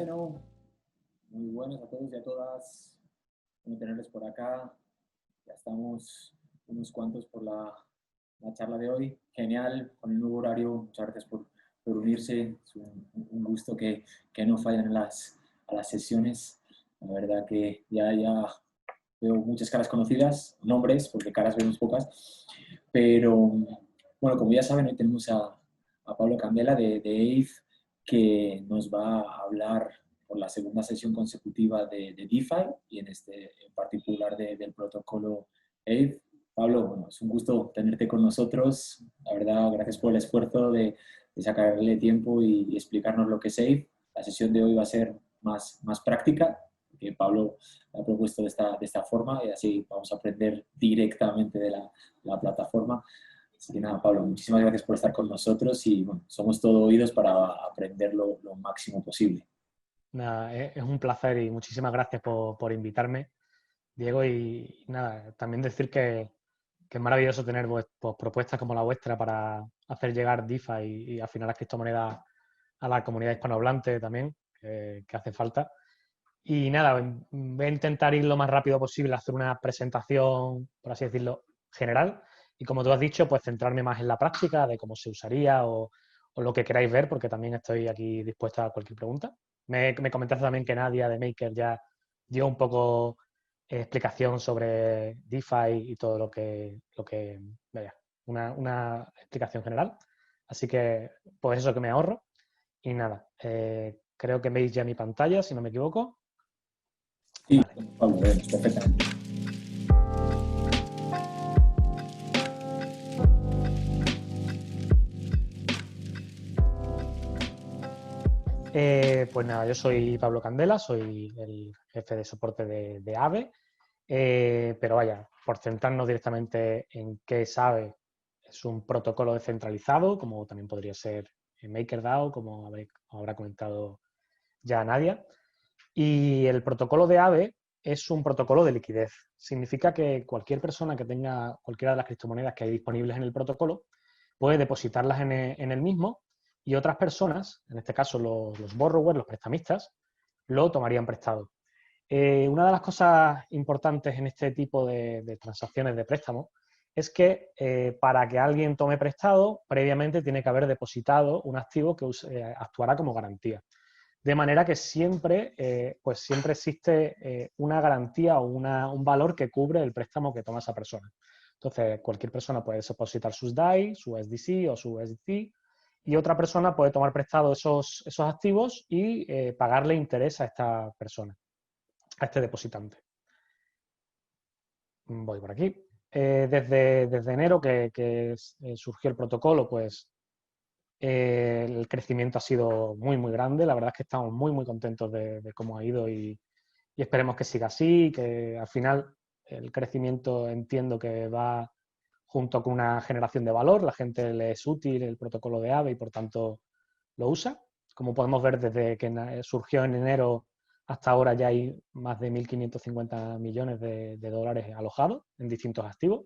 Bueno, muy buenas a todos y a todas. Bueno, tenerles por acá. Ya estamos unos cuantos por la charla de hoy. Genial, con el nuevo horario. Muchas gracias por unirse. Es un gusto que no fallen a las sesiones. La verdad que ya veo muchas caras conocidas, nombres, porque caras vemos pocas. Pero, bueno, como ya saben, hoy tenemos a Pablo Candela de AIF, que nos va a hablar por la segunda sesión consecutiva de DeFi y en particular del protocolo AIF. Pablo, bueno, es un gusto tenerte con nosotros. La verdad, gracias por el esfuerzo de sacarle tiempo y explicarnos lo que es AIF. La sesión de hoy va a ser más práctica, que Pablo la ha propuesto de esta forma y así vamos a aprender directamente de la plataforma. Así que nada, Pablo, muchísimas gracias por estar con nosotros y bueno, somos todo oídos para aprender lo máximo posible. Nada, es un placer y muchísimas gracias por invitarme, Diego. Y nada, también decir que es maravilloso tener pues, propuestas como la vuestra para hacer llegar DeFi y afinar las criptomonedas a la comunidad hispanohablante también, que hace falta. Y nada, voy a intentar ir lo más rápido posible, hacer una presentación, por así decirlo, general. Y como tú has dicho, pues centrarme más en la práctica de cómo se usaría o lo que queráis ver, porque también estoy aquí dispuesta a cualquier pregunta. Me comentaste también que Nadia de Maker ya dio un poco explicación sobre DeFi y todo vaya, una explicación general. Así que, pues eso que me ahorro. Y nada, creo que veis ya mi pantalla, si no me equivoco. Sí, Vale. Pablo, lo vemos perfectamente. Pues nada, yo soy Pablo Candela, soy el jefe de soporte de AVE, pero vaya, por centrarnos directamente en qué es AVE, es un protocolo descentralizado, como también podría ser MakerDAO, como habrá comentado ya Nadia. Y el protocolo de AVE es un protocolo de liquidez. Significa que cualquier persona que tenga cualquiera de las criptomonedas que hay disponibles en el protocolo puede depositarlas en el mismo y otras personas, en este caso los borrowers, los prestamistas, lo tomarían prestado. Una de las cosas importantes en este tipo de transacciones de préstamo es que para que alguien tome prestado, previamente tiene que haber depositado un activo que actuará como garantía. De manera que siempre, pues siempre existe una garantía o un valor que cubre el préstamo que toma esa persona. Entonces, cualquier persona puede depositar sus DAI, su SDC o su SDC, y otra persona puede tomar prestado esos activos y pagarle interés a esta persona, a este depositante. Voy por aquí. Desde enero que surgió el protocolo, pues el crecimiento ha sido muy grande. La verdad es que estamos muy contentos de cómo ha ido y esperemos que siga así, que al final el crecimiento entiendo que va junto con una generación de valor. La gente le es útil el protocolo de AVE y por tanto lo usa. Como podemos ver, desde que surgió en enero hasta ahora ya hay más de 1.550 millones de dólares alojados en distintos activos.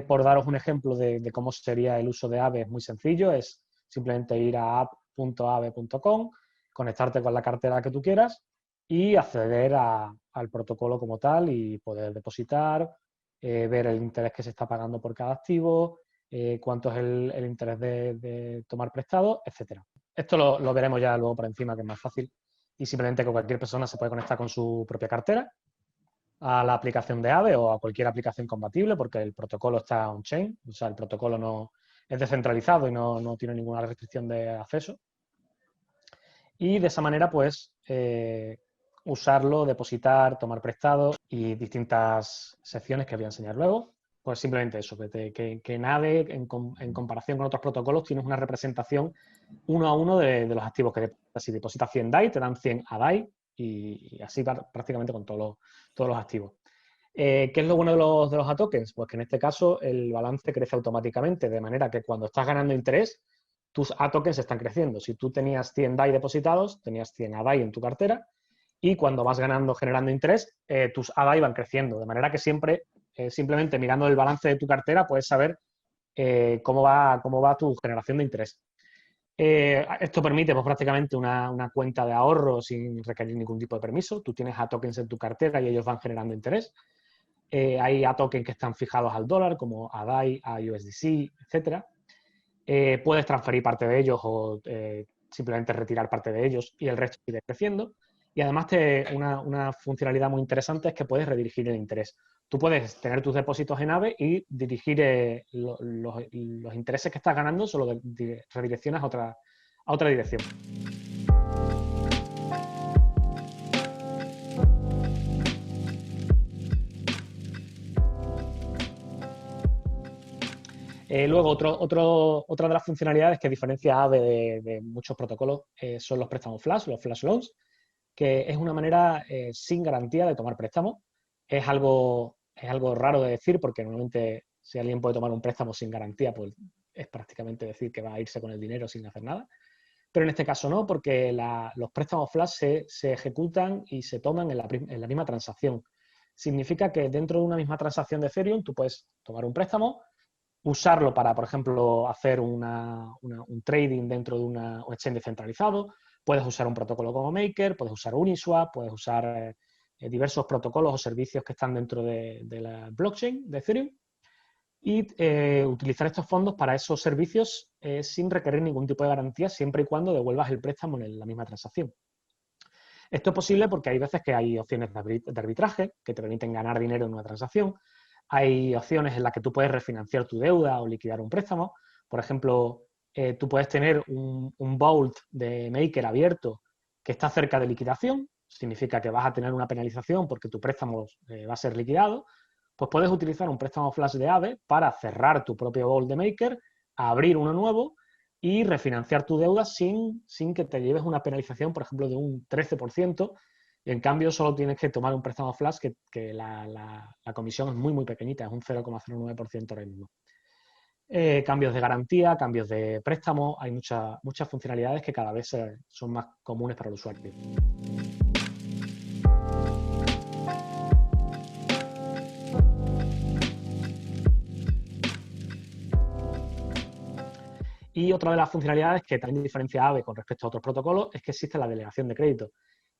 Por daros un ejemplo de cómo sería el uso de AVE, es muy sencillo, es simplemente ir a app.ave.com, conectarte con la cartera que tú quieras y acceder al protocolo como tal y poder depositar, ver el interés que se está pagando por cada activo, cuánto es el interés de tomar prestado, etcétera. Esto lo veremos ya luego por encima, que es más fácil, y simplemente que cualquier persona se puede conectar con su propia cartera a la aplicación de AVE o a cualquier aplicación compatible, porque el protocolo está on-chain, o sea, el protocolo no es descentralizado y no tiene ninguna restricción de acceso. Y de esa manera, pues, usarlo, depositar, tomar prestado y distintas secciones que voy a enseñar luego. Pues simplemente eso, que en AVE, en comparación con otros protocolos, tienes una representación uno a uno de los activos que si depositas 100 DAI, te dan 100 a DAI y así prácticamente con todos los activos. ¿Qué es lo bueno de los A-tokens? Pues que en este caso el balance crece automáticamente, de manera que cuando estás ganando interés, tus A-tokens están creciendo. Si tú tenías 100 DAI depositados, tenías 100 A-DAI en tu cartera y cuando vas generando interés, tus A-DAI van creciendo. De manera que siempre, simplemente mirando el balance de tu cartera, puedes saber cómo va tu generación de interés. Esto permite pues, prácticamente una cuenta de ahorro sin requerir ningún tipo de permiso. Tú tienes a tokens en tu cartera y ellos van generando interés. Hay a tokens que están fijados al dólar, como a DAI, a USDC, etcétera. Puedes transferir parte de ellos o simplemente retirar parte de ellos y el resto sigue creciendo. Y además una funcionalidad muy interesante es que puedes redirigir el interés. Tú puedes tener tus depósitos en AVE y dirigir los intereses que estás ganando, solo redireccionas a otra dirección. Luego, otra de las funcionalidades que diferencia a AVE de muchos protocolos son los préstamos flash, los flash loans, que es una manera sin garantía de tomar préstamos. Es algo raro de decir porque normalmente si alguien puede tomar un préstamo sin garantía, pues es prácticamente decir que va a irse con el dinero sin hacer nada. Pero en este caso no, porque los préstamos flash se ejecutan y se toman en la misma transacción. Significa que dentro de una misma transacción de Ethereum tú puedes tomar un préstamo, usarlo para, por ejemplo, hacer un trading dentro de un exchange descentralizado. Puedes usar un protocolo como Maker, puedes usar Uniswap, puedes usar diversos protocolos o servicios que están dentro de la blockchain de Ethereum y utilizar estos fondos para esos servicios sin requerir ningún tipo de garantía, siempre y cuando devuelvas el préstamo en la misma transacción. Esto es posible porque hay veces que hay opciones de arbitraje que te permiten ganar dinero en una transacción. Hay opciones en las que tú puedes refinanciar tu deuda o liquidar un préstamo. Por ejemplo, tú puedes tener un vault de Maker abierto que está cerca de liquidación. Significa que vas a tener una penalización porque tu préstamo va a ser liquidado. Pues puedes utilizar un préstamo flash de AVE para cerrar tu propio vault de Maker, abrir uno nuevo y refinanciar tu deuda sin que te lleves una penalización, por ejemplo, de un 13%. Y en cambio, solo tienes que tomar un préstamo flash que la comisión es muy, muy pequeñita, es un 0,09% ahora mismo. Cambios de garantía, cambios de préstamo, hay muchas funcionalidades que cada vez son más comunes para el usuario. Y otra de las funcionalidades que también diferencia AVE con respecto a otros protocolos es que existe la delegación de crédito.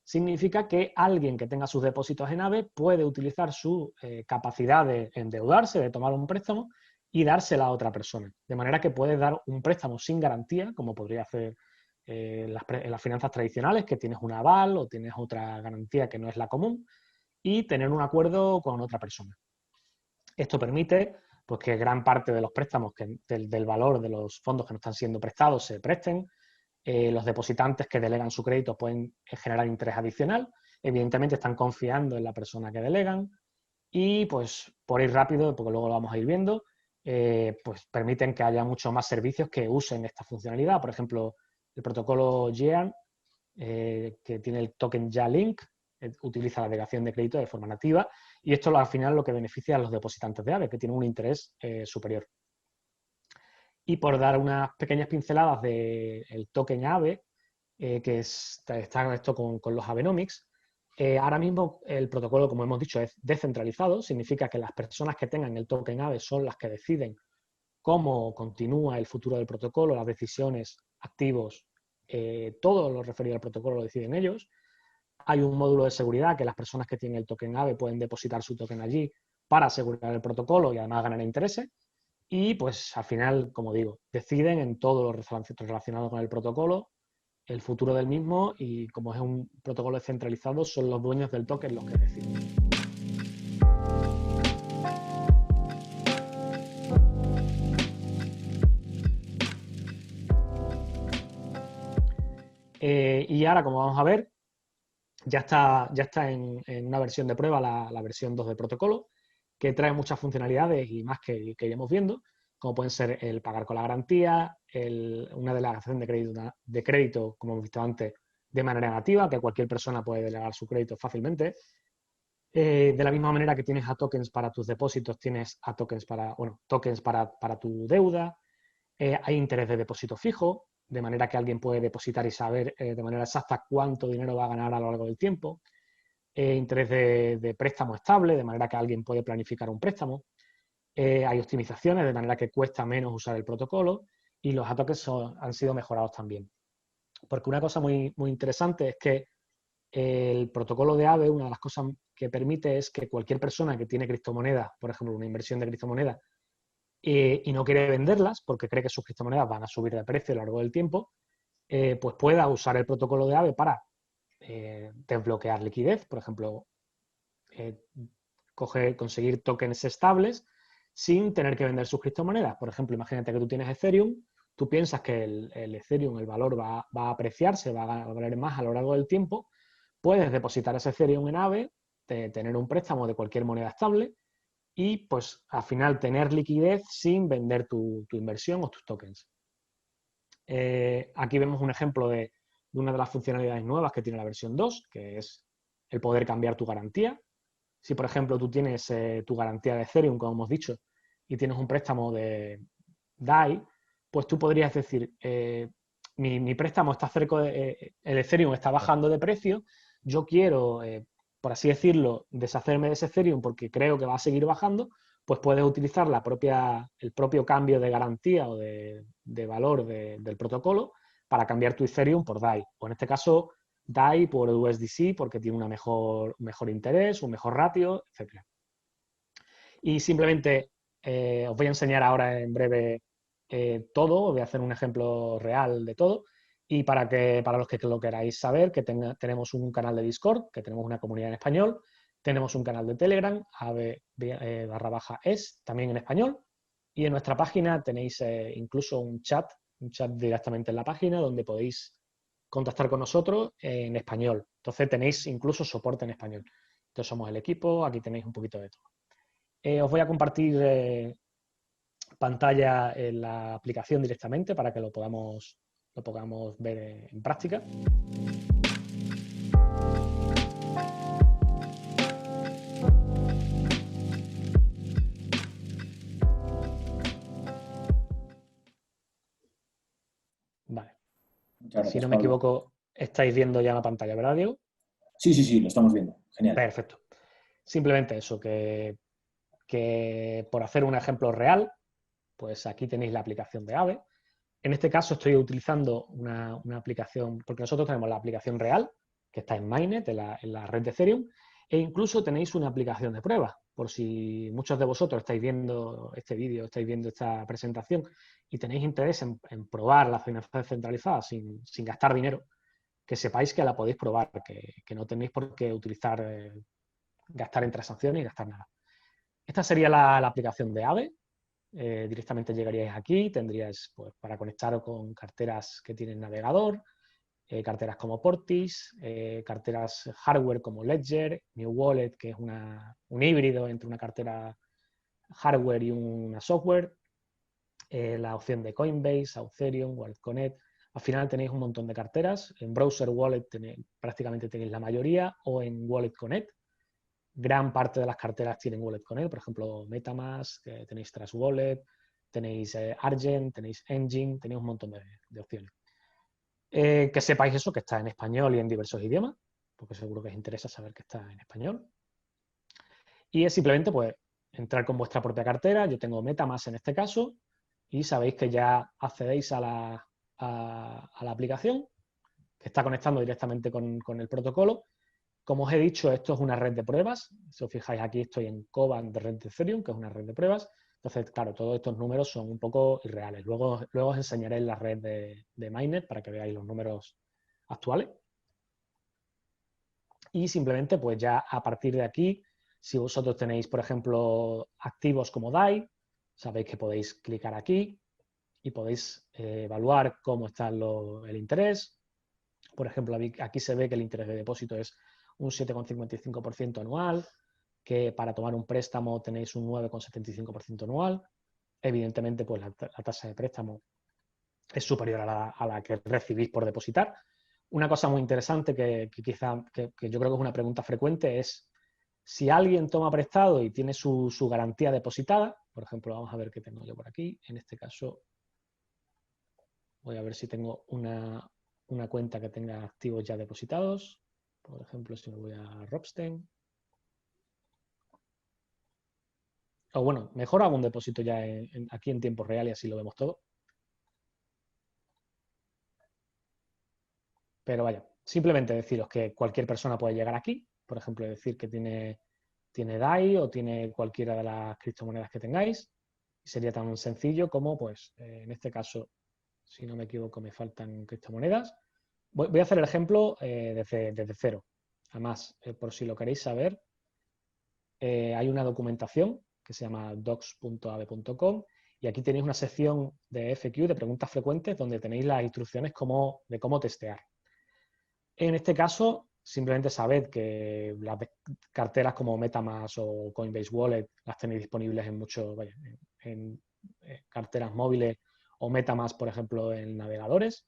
Significa que alguien que tenga sus depósitos en AVE puede utilizar su capacidad de endeudarse, de tomar un préstamo y dársela a otra persona. De manera que puedes dar un préstamo sin garantía, como podría hacer en las finanzas tradicionales, que tienes un aval o tienes otra garantía que no es la común, y tener un acuerdo con otra persona. Esto permite pues, que gran parte de los préstamos del valor de los fondos que no están siendo prestados se presten. Los depositantes que delegan su crédito pueden generar interés adicional. Evidentemente están confiando en la persona que delegan. Y pues por ir rápido, porque luego lo vamos a ir viendo, pues permiten que haya muchos más servicios que usen esta funcionalidad. Por ejemplo, el protocolo Yearn, que tiene el token YaLink, utiliza la delegación de crédito de forma nativa y esto al final lo que beneficia a los depositantes de AVE, que tienen un interés superior. Y por dar unas pequeñas pinceladas del token AVE, que está esto con los Abenomics, ahora mismo el protocolo, como hemos dicho, es descentralizado, significa que las personas que tengan el token AVE son las que deciden cómo continúa el futuro del protocolo, las decisiones, activos, todo lo referido al protocolo lo deciden ellos. Hay un módulo de seguridad que las personas que tienen el token AVE pueden depositar su token allí para asegurar el protocolo y además ganar intereses. Y pues al final, como digo, deciden en todo lo relacionado con el protocolo, el futuro del mismo y como es un protocolo descentralizado, son los dueños del token los que deciden. Y ahora, como vamos a ver, ya está en una versión de prueba la versión 2 del protocolo, que trae muchas funcionalidades y más que iremos viendo, como pueden ser el pagar con la garantía, una delegación de crédito, como hemos visto antes, de manera nativa, que cualquier persona puede delegar su crédito fácilmente. De la misma manera que tienes a tokens para tus depósitos, tienes a tokens para tu deuda. Hay interés de depósito fijo, de manera que alguien puede depositar y saber de manera exacta cuánto dinero va a ganar a lo largo del tiempo. Interés de préstamo estable, de manera que alguien puede planificar un préstamo. Hay optimizaciones, de manera que cuesta menos usar el protocolo. y los tokens han sido mejorados también. Porque una cosa muy, muy interesante es que el protocolo de Aave, una de las cosas que permite es que cualquier persona que tiene criptomonedas, por ejemplo, una inversión de criptomonedas, y no quiere venderlas porque cree que sus criptomonedas van a subir de precio a lo largo del tiempo, pues pueda usar el protocolo de Aave para desbloquear liquidez, por ejemplo, eh, conseguir tokens estables sin tener que vender sus criptomonedas. Por ejemplo, imagínate que tú tienes Ethereum, tú piensas que el Ethereum, el valor va a apreciarse, va a valer más a lo largo del tiempo, puedes depositar ese Ethereum en Aave, tener un préstamo de cualquier moneda estable y pues al final tener liquidez sin vender tu inversión o tus tokens. Aquí vemos un ejemplo de una de las funcionalidades nuevas que tiene la versión 2, que es el poder cambiar tu garantía. Si, por ejemplo, tú tienes tu garantía de Ethereum, como hemos dicho, y tienes un préstamo de DAI, pues tú podrías decir, mi préstamo está cerca el Ethereum está bajando de precio, yo quiero, por así decirlo, deshacerme de ese Ethereum porque creo que va a seguir bajando, pues puedes utilizar el propio cambio de garantía o de valor del protocolo para cambiar tu Ethereum por DAI. O en este caso, DAI por USDC porque tiene un mejor interés, un mejor ratio, etc. Y simplemente os voy a enseñar ahora en breve todo, voy a hacer un ejemplo real de todo. Y para los que lo queráis saber, que tenemos un canal de Discord, que tenemos una comunidad en español, tenemos un canal de Telegram, ave_es, también en español. Y en nuestra página tenéis incluso un chat directamente en la página donde podéis contactar con nosotros en español. Entonces tenéis incluso soporte en español. Entonces somos el equipo, aquí tenéis un poquito de todo. Os voy a compartir pantalla en la aplicación directamente para que lo podamos ver en práctica. Vale. Muchas Si gracias, no me Pablo. equivoco, estáis viendo ya la pantalla, ¿verdad, Diego? Sí, sí, sí, lo estamos viendo. Genial. Perfecto. Simplemente eso, que por hacer un ejemplo real, pues aquí tenéis la aplicación de Aave. En este caso estoy utilizando una aplicación, porque nosotros tenemos la aplicación real, que está en Mainnet, en la red de Ethereum, e incluso tenéis una aplicación de prueba, por si muchos de vosotros estáis viendo este vídeo, estáis viendo esta presentación y tenéis interés en probar la finanzas descentralizadas sin gastar dinero, que sepáis que la podéis probar, que no tenéis por qué utilizar, gastar en transacciones y gastar nada. Esta sería la aplicación de Aave. Directamente llegaríais aquí, tendríais pues, para conectaros con carteras que tienen navegador, carteras como Portis, carteras hardware como Ledger, New Wallet, que es un híbrido entre una cartera hardware y una software, la opción de Coinbase, Authorium, Wallet Connect. Al final tenéis un montón de carteras. En Browser Wallet prácticamente tenéis la mayoría, o en Wallet Connect. Gran parte de las carteras tienen Wallet Connect, por ejemplo, MetaMask, tenéis Trust Wallet, tenéis Argent, tenéis Engine, tenéis un montón de opciones. Que sepáis eso, que está en español y en diversos idiomas, porque seguro que os interesa saber que está en español. Y es simplemente pues entrar con vuestra propia cartera. Yo tengo MetaMask en este caso y sabéis que ya accedéis a la aplicación que está conectando directamente con el protocolo. Como os he dicho, esto es una red de pruebas. Si os fijáis aquí estoy en Cobalt de red de Ethereum, que es una red de pruebas. Entonces, claro, todos estos números son un poco irreales. Luego os enseñaré la red de Mainnet para que veáis los números actuales. Y simplemente, pues ya a partir de aquí, si vosotros tenéis, por ejemplo, activos como DAI, sabéis que podéis clicar aquí y podéis evaluar cómo está el interés. Por ejemplo, aquí se ve que el interés de depósito es un 7,55% anual, que para tomar un préstamo tenéis un 9,75% anual. Evidentemente, pues la tasa de préstamo es superior a la que recibís por depositar. Una cosa muy interesante que yo creo que es una pregunta frecuente es si alguien toma prestado y tiene su garantía depositada, por ejemplo, vamos a ver qué tengo yo por aquí. En este caso, voy a ver si tengo una cuenta que tenga activos ya depositados. Por ejemplo, si me voy a Ropsten. O bueno, mejor hago un depósito ya aquí en tiempo real y así lo vemos todo. Pero vaya, simplemente deciros que cualquier persona puede llegar aquí, por ejemplo, decir que tiene DAI o tiene cualquiera de las criptomonedas que tengáis. Y sería tan sencillo como, pues, en este caso, si no me equivoco, me faltan criptomonedas. Voy a hacer el ejemplo desde cero. Además, por si lo queréis saber, hay una documentación que se llama docs.aave.com y aquí tenéis una sección de FQ, de preguntas frecuentes, donde tenéis las instrucciones de cómo testear. En este caso, simplemente sabed que las carteras como MetaMask o Coinbase Wallet las tenéis disponibles en muchos, vaya, en carteras móviles o MetaMask, por ejemplo, en navegadores,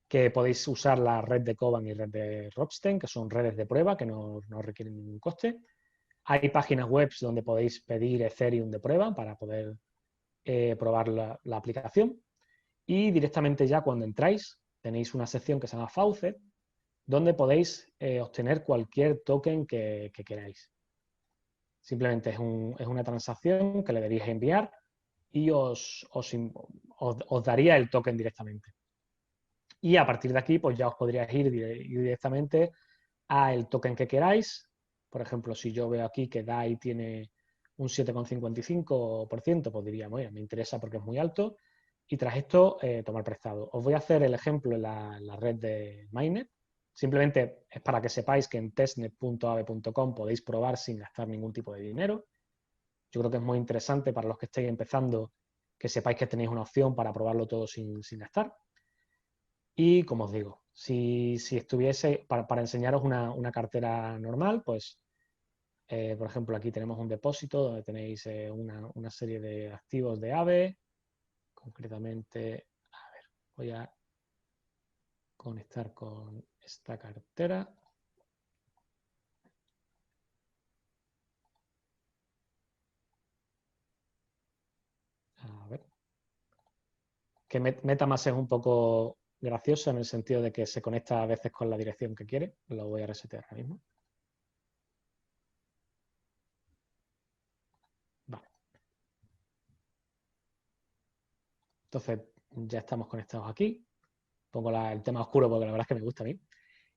que podéis usar la red de Koban y red de Ropsten, que son redes de prueba que no requieren ningún coste. Hay páginas web donde podéis pedir Ethereum de prueba para poder probar la aplicación. Y directamente ya cuando entráis tenéis una sección que se llama Faucet, donde podéis obtener cualquier token que queráis. Simplemente es una transacción que le debéis enviar y os daría el token directamente. Y a partir de aquí, pues ya os podríais ir directamente al token que queráis. Por ejemplo, si yo veo aquí que DAI tiene un 7,55%, pues diría, bueno, me interesa porque es muy alto. Y tras esto, tomar prestado. Os voy a hacer el ejemplo en la red de Mainnet. Simplemente es para que sepáis que en testnet.ave.com podéis probar sin gastar ningún tipo de dinero. Yo creo que es muy interesante para los que estéis empezando que sepáis que tenéis una opción para probarlo todo sin gastar. Y como os digo, si estuviese, para enseñaros una cartera normal, pues, por ejemplo, aquí tenemos un depósito donde tenéis una serie de activos de AVE. Concretamente, a ver, voy a conectar con esta cartera. A ver. Que MetaMask es un poco gracioso en el sentido de que se conecta a veces con la dirección que quiere. Lo voy a resetear ahora mismo. Vale. Entonces, ya estamos conectados aquí. Pongo el tema oscuro porque la verdad es que me gusta a mí.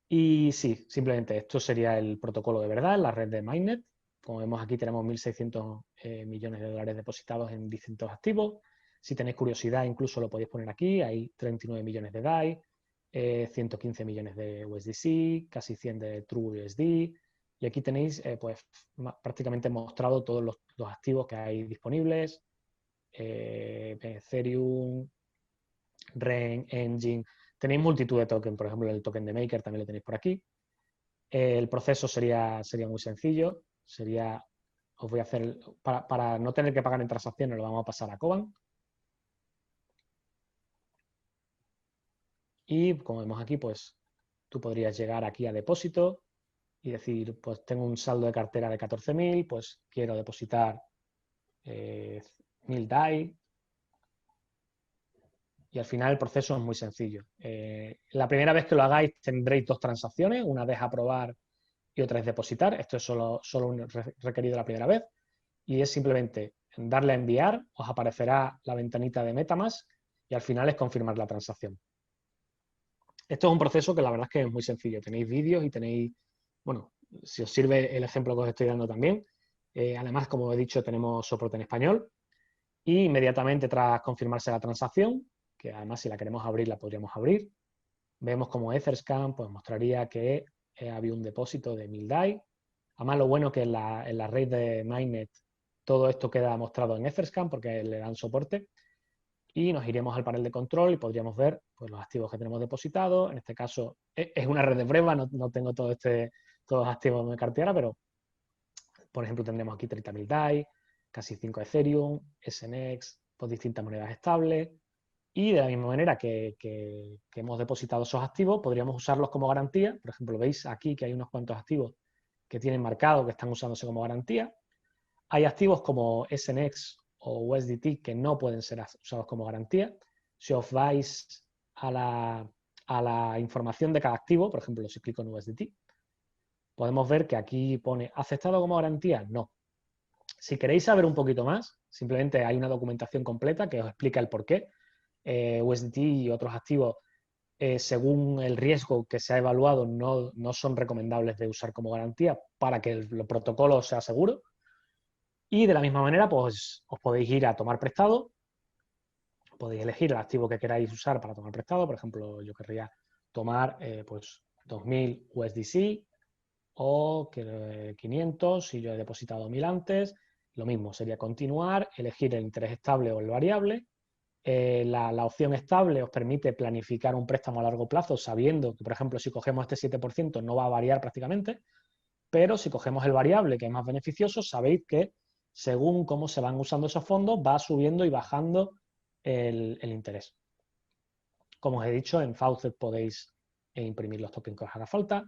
Y sí, simplemente esto sería el protocolo de verdad, la red de Mainnet. Como vemos aquí tenemos 1.600 millones de dólares depositados en distintos activos. Si tenéis curiosidad, incluso lo podéis poner aquí. Hay 39 millones de DAI, 115 millones de USDC, casi 100 de TrueUSD. Y aquí tenéis pues prácticamente mostrado todos los activos que hay disponibles. Ethereum, Ren, Engine. Tenéis multitud de tokens, por ejemplo, el token de Maker también lo tenéis por aquí. El proceso sería muy sencillo. Os voy a hacer, para no tener que pagar en transacciones, lo vamos a pasar a Koban. Y como vemos aquí, pues tú podrías llegar aquí a depósito y decir, pues tengo un saldo de cartera de 14.000, pues quiero depositar 1.000 DAI. Y al final el proceso es muy sencillo. La primera vez que lo hagáis tendréis dos transacciones, una es aprobar y otra es depositar. Esto es solo requerido la primera vez. Y es simplemente darle a enviar, os aparecerá la ventanita de MetaMask y al final es confirmar la transacción. Esto es un proceso que la verdad es que es muy sencillo. Tenéis vídeos y tenéis, bueno, si os sirve el ejemplo que os estoy dando también. Además, como he dicho, tenemos soporte en español. Y inmediatamente tras confirmarse la transacción, que además si la queremos abrir la podríamos abrir, vemos como Etherscan pues mostraría que había un depósito de 1.000 DAI. Además lo bueno que en la red de Mainnet todo esto queda mostrado en Etherscan porque le dan soporte. Y nos iremos al panel de control y podríamos ver pues, los activos que tenemos depositados. En este caso es una red de prueba, no tengo todos los activos en mi cartera, pero por ejemplo tendremos aquí 30.000 DAI, casi 5 Ethereum, SNX, pues distintas monedas estables. Y de la misma manera que hemos depositado esos activos, podríamos usarlos como garantía. Por ejemplo, veis aquí que hay unos cuantos activos que tienen marcado que están usándose como garantía. Hay activos como SNX o USDT que no pueden ser usados como garantía. Si os vais a la información de cada activo, por ejemplo, si clico en USDT, podemos ver que aquí pone ¿aceptado como garantía? No. Si queréis saber un poquito más, simplemente hay una documentación completa que os explica el porqué. USDT y otros activos según el riesgo que se ha evaluado, no son recomendables de usar como garantía para que el protocolo sea seguro. Y de la misma manera, pues os podéis ir a tomar prestado, podéis elegir el activo que queráis usar para tomar prestado. Por ejemplo, yo querría tomar pues 2.000 USDC o 500 si yo he depositado 1.000 antes. Lo mismo, sería continuar, elegir el interés estable o el variable. La opción estable os permite planificar un préstamo a largo plazo sabiendo que, por ejemplo, si cogemos este 7% no va a variar prácticamente, pero si cogemos el variable, que es más beneficioso, sabéis que según cómo se van usando esos fondos va subiendo y bajando el interés. Como os he dicho, en Faucet podéis imprimir los tokens que os haga falta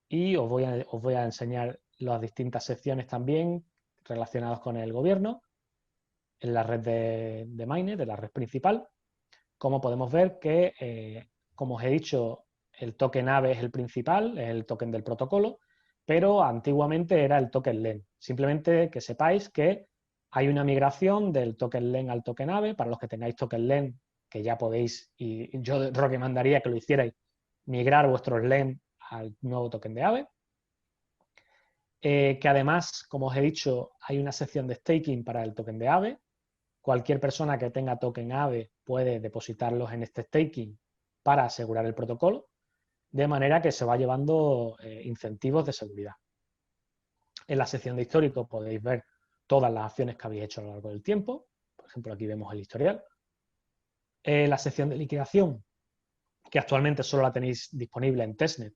y os voy a enseñar las distintas secciones también relacionadas con el gobierno en la red de Mainnet, de la red principal. Como podemos ver que, como os he dicho, el token AVE es el principal, es el token del protocolo, pero antiguamente era el token LEN. Simplemente que sepáis que hay una migración del token LEN al token AVE. Para los que tengáis token LEN, que ya podéis, y yo recomendaría que lo hicierais, migrar vuestros LEN al nuevo token de AVE. Que además, como os he dicho, hay una sección de staking para el token de AVE. Cualquier persona que tenga token AVE puede depositarlos en este staking para asegurar el protocolo, de manera que se va llevando incentivos de seguridad. En la sección de histórico podéis ver todas las acciones que habéis hecho a lo largo del tiempo. Por ejemplo, aquí vemos el historial. La sección de liquidación, que actualmente solo la tenéis disponible en testnet,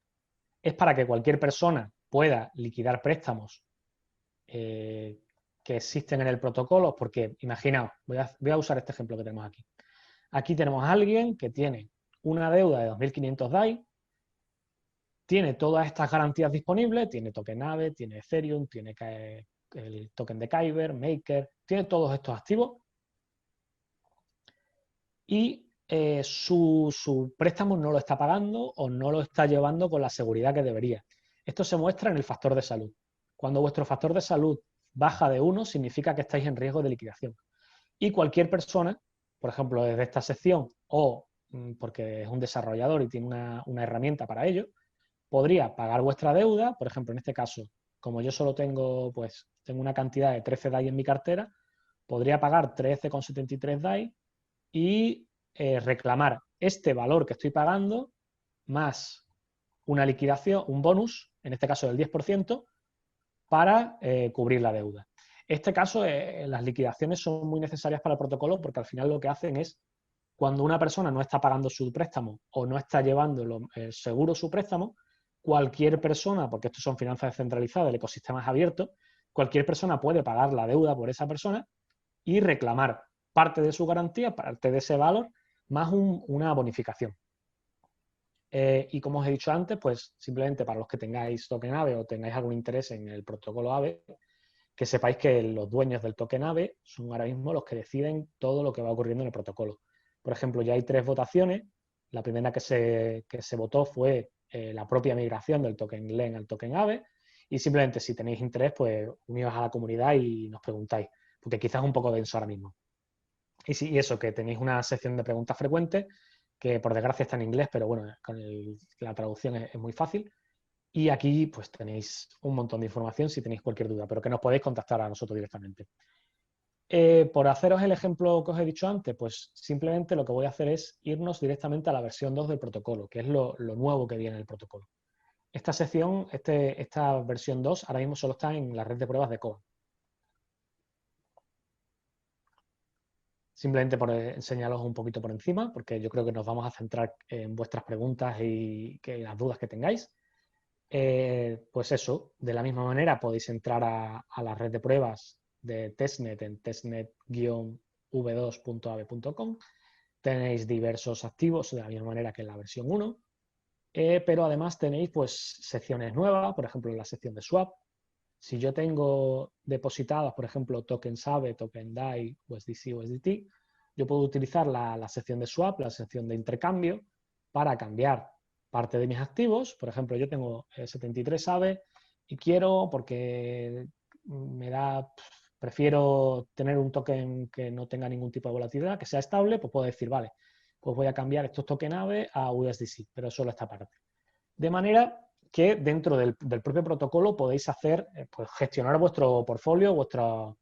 es para que cualquier persona pueda liquidar préstamos que existen en el protocolo, porque imaginaos, voy a usar este ejemplo que tenemos aquí. Aquí tenemos a alguien que tiene una deuda de 2.500 DAI, tiene todas estas garantías disponibles, tiene token AVE, tiene Ethereum, tiene el token de Kyber, Maker, tiene todos estos activos y su préstamo no lo está pagando o no lo está llevando con la seguridad que debería. Esto se muestra en el factor de salud. Cuando vuestro factor de salud baja de 1, significa que estáis en riesgo de liquidación. Y cualquier persona, por ejemplo, desde esta sección o porque es un desarrollador y tiene una herramienta para ello, podría pagar vuestra deuda. Por ejemplo, en este caso, como yo solo tengo una cantidad de 13 DAI en mi cartera, podría pagar 13,73 DAI y reclamar este valor que estoy pagando más una liquidación, un bonus, en este caso del 10%, para cubrir la deuda. En este caso, las liquidaciones son muy necesarias para el protocolo porque al final lo que hacen es, cuando una persona no está pagando su préstamo o no está llevando seguro su préstamo, cualquier persona, porque estos son finanzas descentralizadas, el ecosistema es abierto, cualquier persona puede pagar la deuda por esa persona y reclamar parte de su garantía, parte de ese valor, más una bonificación. Y como os he dicho antes, pues simplemente para los que tengáis token AVE o tengáis algún interés en el protocolo AVE, que sepáis que los dueños del token AVE son ahora mismo los que deciden todo lo que va ocurriendo en el protocolo. Por ejemplo, ya hay 3 votaciones. La primera que se votó fue la propia migración del token LEN al token AVE. Y simplemente si tenéis interés, pues uniros a la comunidad y nos preguntáis, porque quizás es un poco denso ahora mismo. Y eso, que tenéis una sección de preguntas frecuentes, que por desgracia está en inglés, pero bueno, con la traducción es muy fácil. Y aquí pues tenéis un montón de información si tenéis cualquier duda, pero que nos podéis contactar a nosotros directamente. Por haceros el ejemplo que os he dicho antes, pues simplemente lo que voy a hacer es irnos directamente a la versión 2 del protocolo, que es lo nuevo que viene en el protocolo. Esta sección, esta versión 2, ahora mismo solo está en la red de pruebas de Code. Simplemente por enseñaros un poquito por encima, porque yo creo que nos vamos a centrar en vuestras preguntas y las dudas que tengáis. Pues eso, de la misma manera podéis entrar a la red de pruebas de testnet en testnet-v2.ave.com. Tenéis diversos activos de la misma manera que en la versión 1, pero además tenéis pues secciones nuevas, por ejemplo en la sección de swap. Si yo tengo depositadas, por ejemplo, tokens AVE, token DAI, USDC, USDT, yo puedo utilizar la sección de swap, la sección de intercambio, para cambiar parte de mis activos. Por ejemplo, yo tengo 73 AVE y quiero, porque prefiero tener un token que no tenga ningún tipo de volatilidad, que sea estable, pues puedo decir, vale, pues voy a cambiar estos token AVE a USDC, pero solo esta parte. De manera que dentro del propio protocolo podéis hacer, pues gestionar vuestro portfolio, vuestros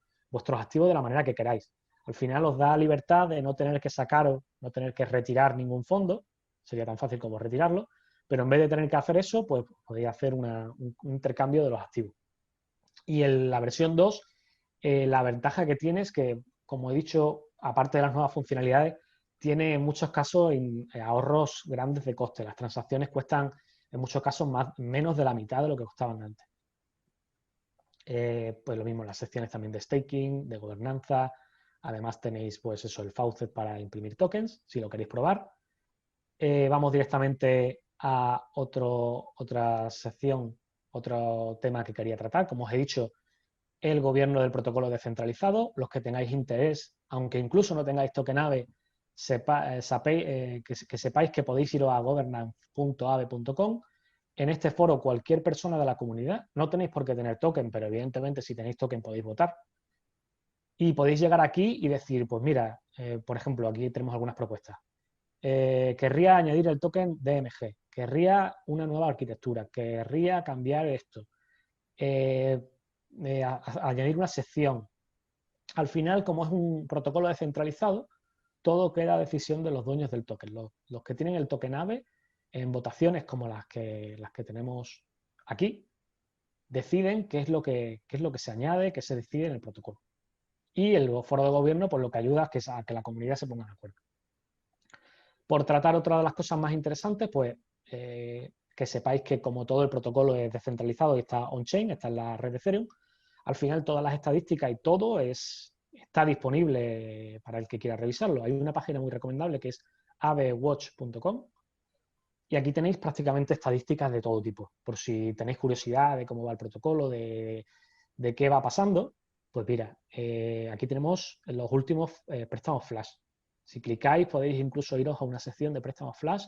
activos de la manera que queráis. Al final os da libertad de no tener que sacaros, no tener que retirar ningún fondo, sería tan fácil como retirarlo, pero en vez de tener que hacer eso, pues podéis hacer un intercambio de los activos. Y en la versión 2, la ventaja que tiene es que, como he dicho, aparte de las nuevas funcionalidades, tiene en muchos casos ahorros grandes de coste. Las transacciones cuestan en muchos casos menos de la mitad de lo que costaban antes. Pues lo mismo, las secciones también de staking, de gobernanza. Además tenéis pues eso, el faucet para imprimir tokens, si lo queréis probar. Vamos directamente a otra sección, otro tema que quería tratar. Como os he dicho, el gobierno del protocolo descentralizado. Los que tengáis interés, aunque incluso no tengáis token AVE, que sepáis que podéis ir a governance.ave.com. En este foro, cualquier persona de la comunidad, no tenéis por qué tener token, pero evidentemente si tenéis token podéis votar. Y podéis llegar aquí y decir, pues mira, por ejemplo, aquí tenemos algunas propuestas. Querría añadir el token DMG, querría una nueva arquitectura, querría cambiar esto, añadir una sección. Al final, como es un protocolo descentralizado, todo queda a decisión de los dueños del token. Los que tienen el token AVE, en votaciones como las que tenemos aquí, deciden qué es lo que se añade, qué se decide en el protocolo. Y el foro de gobierno, pues lo que ayuda es a que la comunidad se ponga de acuerdo. Por tratar otra de las cosas más interesantes, pues que sepáis que como todo el protocolo es descentralizado y está on-chain, está en la red de Ethereum, al final todas las estadísticas y todo está disponible para el que quiera revisarlo. Hay una página muy recomendable que es avewatch.com y aquí tenéis prácticamente estadísticas de todo tipo. Por si tenéis curiosidad de cómo va el protocolo, de qué va pasando, pues mira, aquí tenemos los últimos préstamos flash. Si clicáis podéis incluso iros a una sección de préstamos flash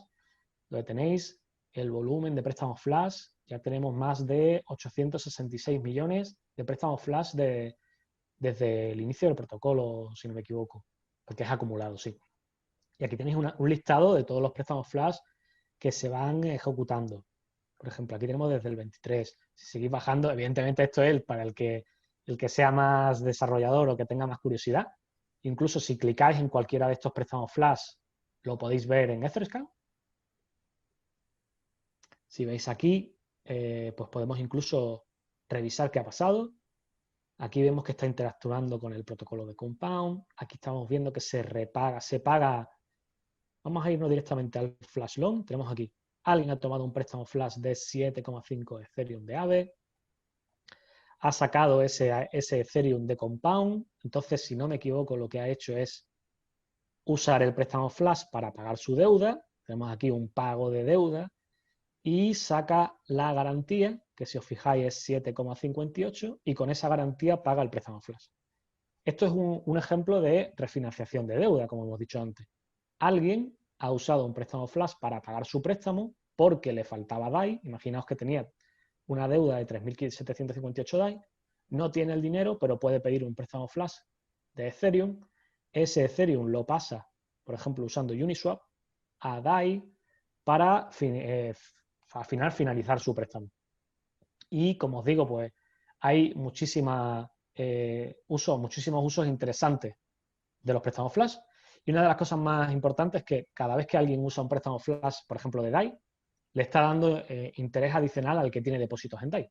donde tenéis el volumen de préstamos flash. Ya tenemos más de 866 millones de préstamos flash desde el inicio del protocolo, si no me equivoco, porque es acumulado, sí. Y aquí tenéis un listado de todos los préstamos flash que se van ejecutando. Por ejemplo, aquí tenemos desde el 23. Si seguís bajando, evidentemente esto es para el que sea más desarrollador o que tenga más curiosidad. Incluso si clicáis en cualquiera de estos préstamos flash, lo podéis ver en Etherscan. Si veis aquí, pues podemos incluso revisar qué ha pasado. Aquí vemos que está interactuando con el protocolo de Compound. Aquí estamos viendo que se paga. Vamos a irnos directamente al flash loan. Tenemos aquí, alguien ha tomado un préstamo flash de 7,5 Ethereum de AVE. Ha sacado ese Ethereum de Compound. Entonces, si no me equivoco, lo que ha hecho es usar el préstamo flash para pagar su deuda. Tenemos aquí un pago de deuda. Y saca la garantía, que si os fijáis es 7,58, y con esa garantía paga el préstamo flash. Esto es un ejemplo de refinanciación de deuda, como hemos dicho antes. Alguien ha usado un préstamo flash para pagar su préstamo porque le faltaba DAI. Imaginaos que tenía una deuda de 3.758 DAI, no tiene el dinero, pero puede pedir un préstamo flash de Ethereum. Ese Ethereum lo pasa, por ejemplo, usando Uniswap, a DAI para al final finalizar su préstamo. Y como os digo, pues hay muchísimos usos interesantes de los préstamos flash. Y una de las cosas más importantes es que cada vez que alguien usa un préstamo flash, por ejemplo, de DAI, le está dando interés adicional al que tiene depósitos en DAI.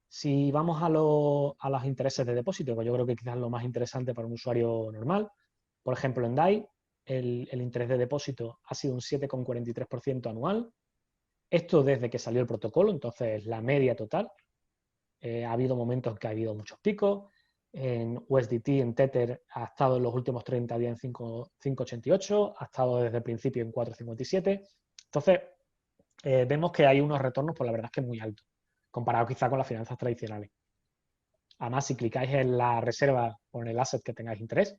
Si vamos a los intereses de depósito, que yo creo que quizás es lo más interesante para un usuario normal, por ejemplo, en DAI, el interés de depósito ha sido un 7,43% anual. Esto desde que salió el protocolo, entonces la media total. Ha habido momentos en que ha habido muchos picos. En USDT, en Tether, ha estado en los últimos 30 días en 5,88, ha estado desde el principio en 4,57. Entonces, vemos que hay unos retornos, pues la verdad es que muy altos, comparado quizá con las finanzas tradicionales. Además, si clicáis en la reserva o en el asset que tengáis interés,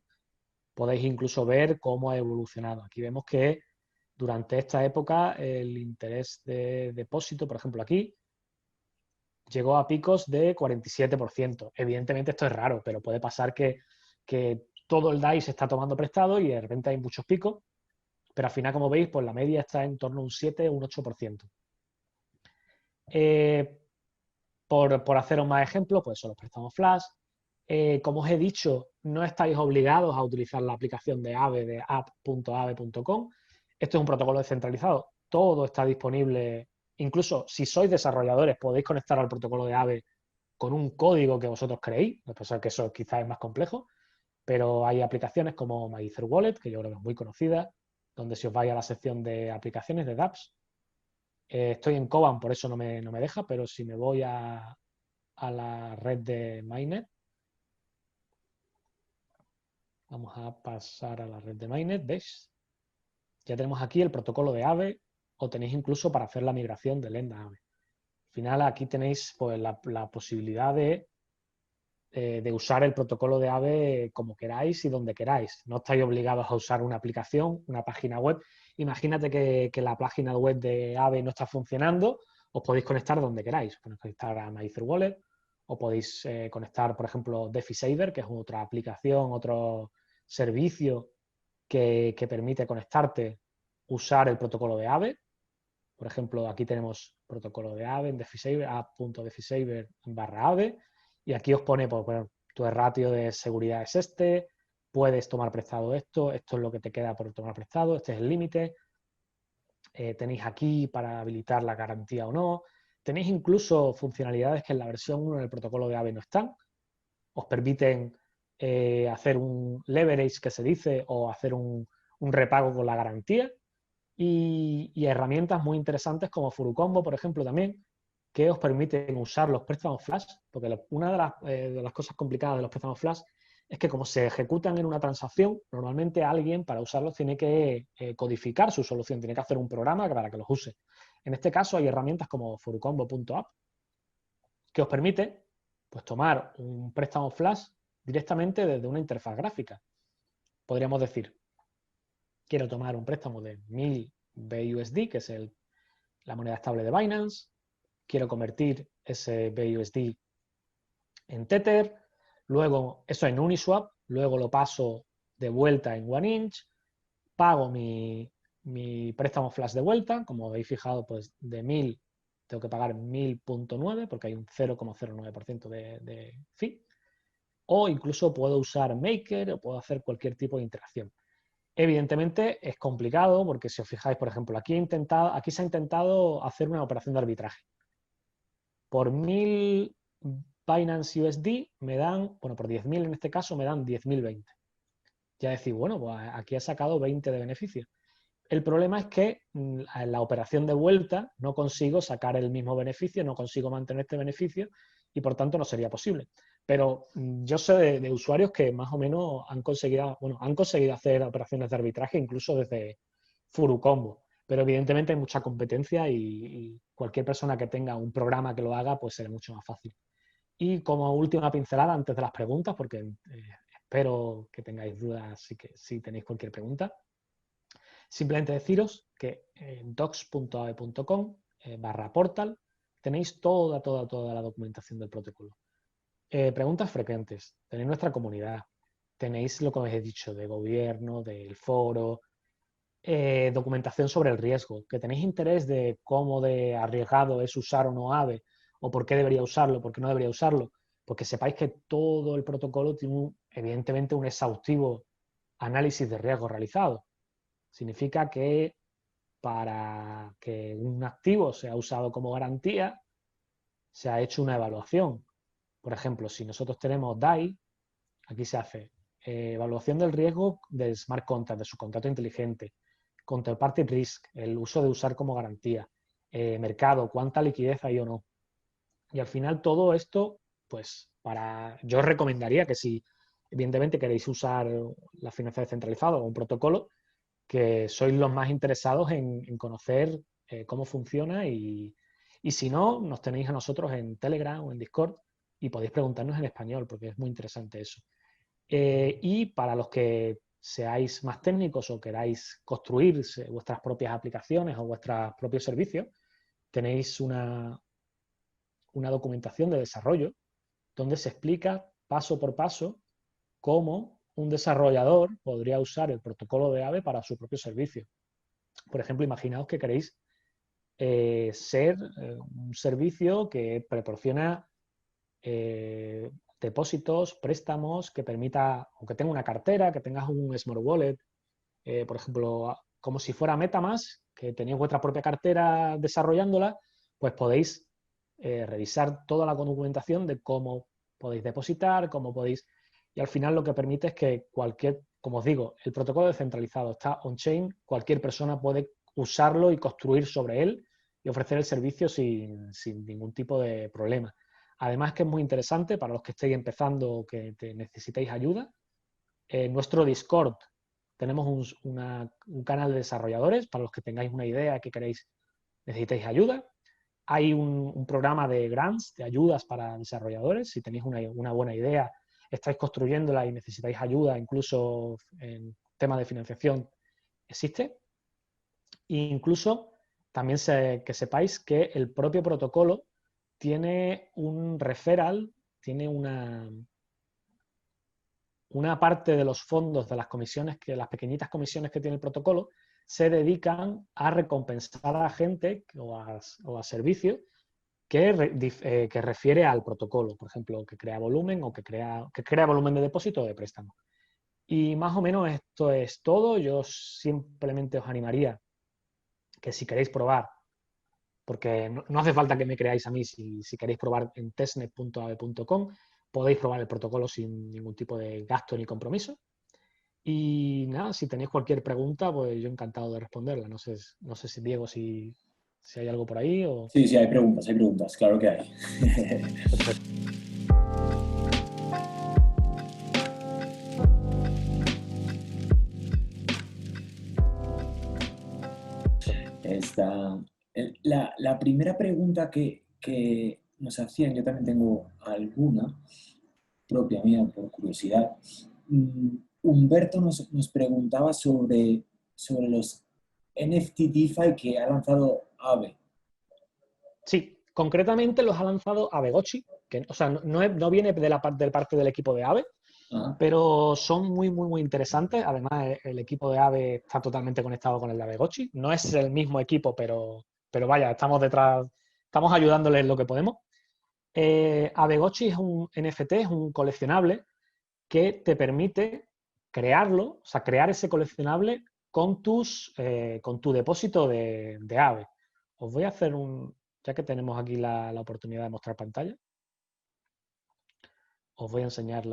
podéis incluso ver cómo ha evolucionado. Aquí vemos que durante esta época el interés de depósito, por ejemplo aquí, llegó a picos de 47%. Evidentemente esto es raro, pero puede pasar que todo el DAI se está tomando prestado y de repente hay muchos picos. Pero al final, como veis, pues la media está en torno a un 7 o un 8%. Por haceros más ejemplos, pues son los préstamos flash. Como os he dicho, no estáis obligados a utilizar la aplicación de Aave, de app.aave.com. Esto es un protocolo descentralizado. Todo está disponible. Incluso si sois desarrolladores, podéis conectar al protocolo de Aave con un código que vosotros creéis. A pesar que eso quizás es más complejo. Pero hay aplicaciones como MyEtherWallet, que yo creo que es muy conocida, donde si os vais a la sección de aplicaciones de dApps, estoy en Koban, por eso no me deja, pero si me voy a la red de Mainnet, vamos a pasar a la red de Mainnet, ¿veis? Ya tenemos aquí el protocolo de Aave, o tenéis incluso para hacer la migración de Lenda a Aave. Al final aquí tenéis pues, la posibilidad de usar el protocolo de Aave como queráis y donde queráis. No estáis obligados a usar una aplicación, una página web. Imagínate que la página web de Aave no está funcionando, os podéis conectar donde queráis. Podéis conectar a MyEtherWallet o podéis conectar, por ejemplo, DefiSaver, que es otra aplicación, otro servicio que permite conectarte, usar el protocolo de Aave. Por ejemplo, aquí tenemos protocolo de Aave en DefiSaver, app.defisaver/Aave, y aquí os pone, pues, bueno, tu ratio de seguridad es este, puedes tomar prestado esto, esto es lo que te queda por tomar prestado, este es el límite. Tenéis aquí para habilitar la garantía o no. Tenéis incluso funcionalidades que en la versión 1 del protocolo de Aave no están. Os permiten hacer un leverage, que se dice, o hacer un repago con la garantía. Y herramientas muy interesantes como Furucombo, por ejemplo, también, que os permiten usar los préstamos flash, porque una de las cosas complicadas de los préstamos flash es que como se ejecutan en una transacción, normalmente alguien para usarlos tiene que codificar su solución, tiene que hacer un programa para que los use. En este caso hay herramientas como furucombo.app que os permite pues, tomar un préstamo flash directamente desde una interfaz gráfica. Podríamos decir, quiero tomar un préstamo de 1000 BUSD, que es la moneda estable de Binance, quiero convertir ese BUSD en Tether, luego eso en Uniswap, luego lo paso de vuelta en OneInch, pago mi préstamo flash de vuelta, como habéis fijado, pues de 1000 tengo que pagar 1000.9 porque hay un 0,09% de fee, o incluso puedo usar Maker o puedo hacer cualquier tipo de interacción. Evidentemente es complicado porque si os fijáis, por ejemplo, aquí se ha intentado hacer una operación de arbitraje. Por 1000 Binance USD me dan, bueno, por 10.000 en este caso me dan 10.020. Ya decir, bueno, pues aquí he sacado 20 de beneficio. El problema es que en la operación de vuelta no consigo sacar el mismo beneficio, no consigo mantener este beneficio y por tanto no sería posible. Pero yo sé de usuarios que más o menos han conseguido hacer operaciones de arbitraje incluso desde Furucombo. Pero evidentemente hay mucha competencia y cualquier persona que tenga un programa que lo haga, pues será mucho más fácil. Y como última pincelada antes de las preguntas, porque espero que tengáis dudas si tenéis cualquier pregunta, simplemente deciros que en docs.aave.com /portal tenéis toda la documentación del protocolo. Preguntas frecuentes, tenéis nuestra comunidad, tenéis lo que os he dicho de gobierno, del foro, documentación sobre el riesgo, que tenéis interés de cómo de arriesgado es usar o no Aave, o por qué debería usarlo, por qué no debería usarlo, porque sepáis que todo el protocolo tiene evidentemente un exhaustivo análisis de riesgo realizado. Significa que para que un activo sea usado como garantía, se ha hecho una evaluación. Por ejemplo, si nosotros tenemos DAI, aquí se hace evaluación del riesgo del smart contract, de su contrato inteligente, counterparty risk, el uso de usar como garantía, mercado, cuánta liquidez hay o no. Y al final todo esto, pues yo os recomendaría que si evidentemente queréis usar la finanza descentralizada o un protocolo, que sois los más interesados en conocer cómo funciona y si no, nos tenéis a nosotros en Telegram o en Discord y podéis preguntarnos en español porque es muy interesante eso. Y para los que seáis más técnicos o queráis construir vuestras propias aplicaciones o vuestros propios servicios, tenéis una documentación de desarrollo donde se explica paso por paso cómo un desarrollador podría usar el protocolo de Aave para su propio servicio. Por ejemplo, imaginaos que queréis ser un servicio que proporciona depósitos, préstamos, que permita, aunque tenga una cartera, que tengas un Smart Wallet, por ejemplo, como si fuera MetaMask, que tenéis vuestra propia cartera desarrollándola, pues podéis revisar toda la documentación de cómo podéis depositar, cómo podéis... Y al final lo que permite es que como os digo, el protocolo descentralizado está on-chain, cualquier persona puede usarlo y construir sobre él y ofrecer el servicio sin ningún tipo de problema. Además que es muy interesante para los que estéis empezando o que necesitéis ayuda. En nuestro Discord tenemos un canal de desarrolladores para los que tengáis una idea que necesitéis ayuda. Hay un programa de grants, de ayudas para desarrolladores. Si tenéis una buena idea, estáis construyéndola y necesitáis ayuda, incluso en temas de financiación, existe. E incluso también que sepáis que el propio protocolo tiene un referral, tiene una parte de los fondos de las comisiones, las pequeñitas comisiones que tiene el protocolo, se dedican a recompensar a gente o a servicios que refiere al protocolo, por ejemplo, que crea volumen o que crea volumen de depósito o de préstamo. Y más o menos esto es todo. Yo simplemente os animaría que si queréis probar, porque no hace falta que me creáis a mí, si queréis probar en testnet.ave.com, podéis probar el protocolo sin ningún tipo de gasto ni compromiso. Y nada, si tenéis cualquier pregunta, pues yo encantado de responderla. No sé si Diego, si hay algo por ahí o... Sí, sí, hay preguntas, claro que hay. Perfecto. La primera pregunta que nos hacían, yo también tengo alguna propia mía por curiosidad. Humberto nos preguntaba sobre los NFT DeFi que ha lanzado Aave. Sí, concretamente los ha lanzado Aavegotchi, que o sea, no viene de parte del equipo de Aave, Ajá. pero son muy, muy, muy interesantes. Además, el equipo de Aave está totalmente conectado con el de Aavegotchi. No es el mismo equipo, pero vaya, estamos detrás, estamos ayudándoles en lo que podemos. Aavegotchi es un NFT, es un coleccionable que te permite crearlo, o sea, crear ese coleccionable con tu depósito de Aave. Os voy a hacer ya que tenemos aquí la oportunidad de mostrar pantalla, os voy a enseñar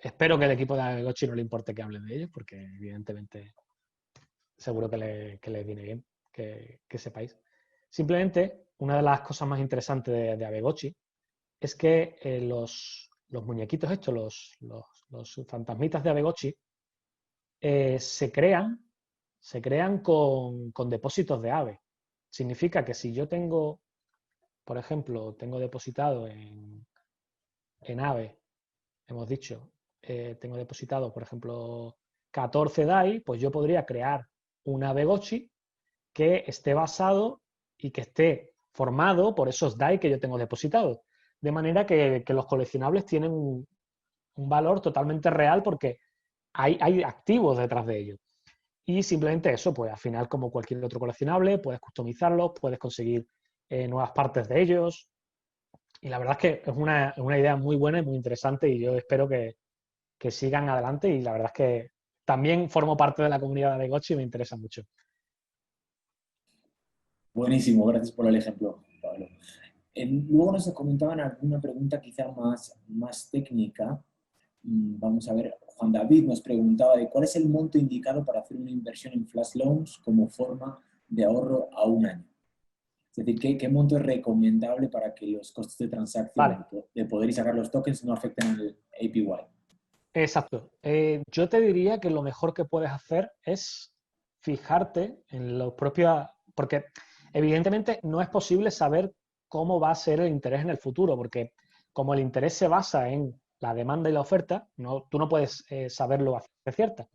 Espero que el equipo de Aavegotchi no le importe que hablen de ellos, porque evidentemente seguro que les viene bien que sepáis. Simplemente, una de las cosas más interesantes de Aavegotchi es que los muñequitos estos, los fantasmitas de Aavegotchi, se crean con depósitos de Aave. Significa que si yo tengo, por ejemplo, tengo depositado en Aave, hemos dicho, tengo depositado, por ejemplo, 14 DAI, pues yo podría crear un Aavegotchi que esté basado y que esté formado por esos DAI que yo tengo depositados. De manera que los coleccionables tienen un valor totalmente real porque hay activos detrás de ellos. Y simplemente eso, pues al final, como cualquier otro coleccionable, puedes customizarlos, puedes conseguir nuevas partes de ellos. Y la verdad es que es una idea muy buena y muy interesante y yo espero que sigan adelante y la verdad es que también formo parte de la comunidad de Gotchi y me interesa mucho. Buenísimo, gracias por el ejemplo, Pablo. Luego nos comentaban alguna pregunta quizá más técnica. Vamos a ver, Juan David nos preguntaba de cuál es el monto indicado para hacer una inversión en flash loans como forma de ahorro a un año. Es decir, ¿qué monto es recomendable para que los costes de transacción Vale, de poder y sacar los tokens no afecten al APY? exacto. Yo te diría que lo mejor que puedes hacer es fijarte en los propios, porque evidentemente no es posible saber cómo va a ser el interés en el futuro, porque como el interés se basa en la demanda y la oferta, tú no puedes saberlo a ciencia cierta.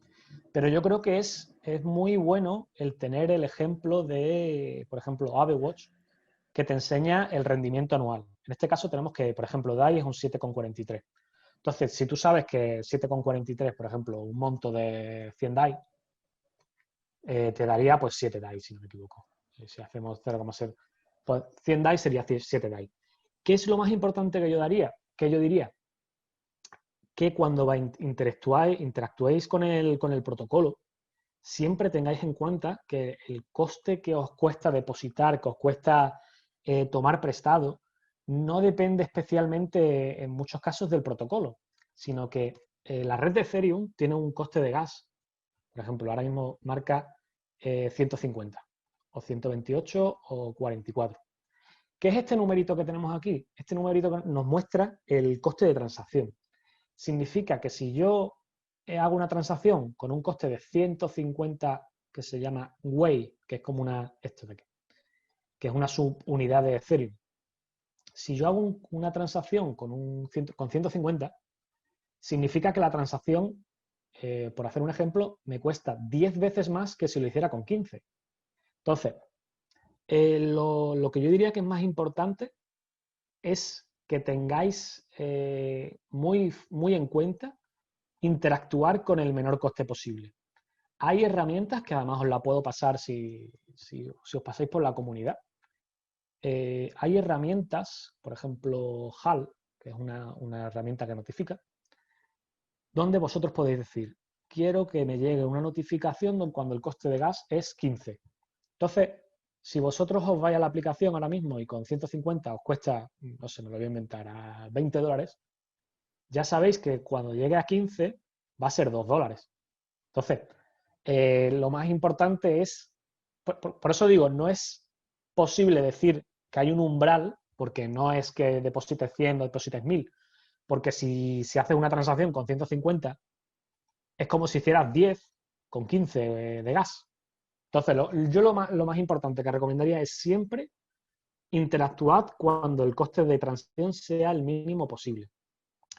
Pero yo creo que es muy bueno el tener el ejemplo de, por ejemplo, Aavewatch, que te enseña el rendimiento anual. En este caso tenemos que, por ejemplo, DAI es un 7,43. Entonces, si tú sabes que 7,43, por ejemplo, un monto de 100 DAI, te daría pues 7 DAI, si no me equivoco. Si hacemos 0,7, pues 100 DAI sería 7 DAI. ¿Qué es lo más importante que yo diría? Que cuando interactuéis con el protocolo, siempre tengáis en cuenta que el coste que os cuesta depositar, que os cuesta tomar prestado, no depende especialmente en muchos casos del protocolo, sino que la red de Ethereum tiene un coste de gas. Por ejemplo, ahora mismo marca 150 o 128 o 44. ¿Qué es este numerito que tenemos aquí? Este numerito nos muestra el coste de transacción. Significa que si yo hago una transacción con un coste de 150, que se llama Wei, que es como esto de aquí, que es una subunidad de Ethereum. Si yo hago una transacción con 150, significa que la transacción, por hacer un ejemplo, me cuesta 10 veces más que si lo hiciera con 15. Entonces, lo que yo diría que es más importante es que tengáis muy en cuenta interactuar con el menor coste posible. Hay herramientas que además os la puedo pasar si os pasáis por la comunidad. Hay herramientas, por ejemplo, HAL, que es una herramienta que notifica, donde vosotros podéis decir, quiero que me llegue una notificación cuando el coste de gas es 15. Entonces, si vosotros os vais a la aplicación ahora mismo y con 150 os cuesta, no sé, me lo voy a inventar, a $20, ya sabéis que cuando llegue a 15 va a ser $2. Entonces, lo más importante es, por eso digo, no es posible decir que hay un umbral, porque no es que deposites 100 o deposites 1000, porque si haces una transacción con 150, es como si hicieras 10 con 15 de gas. Entonces, yo lo más importante que recomendaría es siempre interactuad cuando el coste de transacción sea el mínimo posible.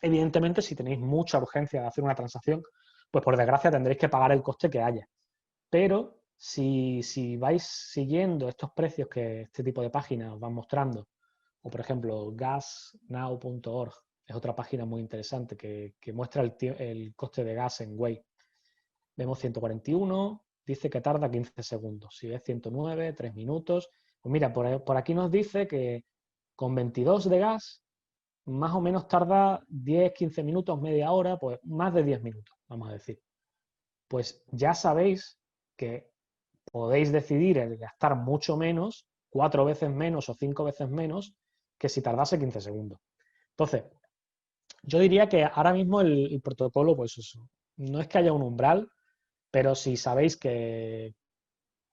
Evidentemente, si tenéis mucha urgencia de hacer una transacción, pues por desgracia tendréis que pagar el coste que haya. Pero si vais siguiendo estos precios que este tipo de páginas os van mostrando, o por ejemplo gasnow.org es otra página muy interesante que muestra el coste de gas en Wei. Vemos 141, dice que tarda 15 segundos. Si ves 109, 3 minutos. Pues mira, por aquí nos dice que con 22 de gas más o menos tarda 10, 15 minutos, media hora, pues más de 10 minutos, vamos a decir. Pues ya sabéis que podéis decidir el gastar mucho menos, 4 veces menos o 5 veces menos, que si tardase 15 segundos. Entonces, yo diría que ahora mismo el protocolo, pues eso, no es que haya un umbral, pero si sabéis que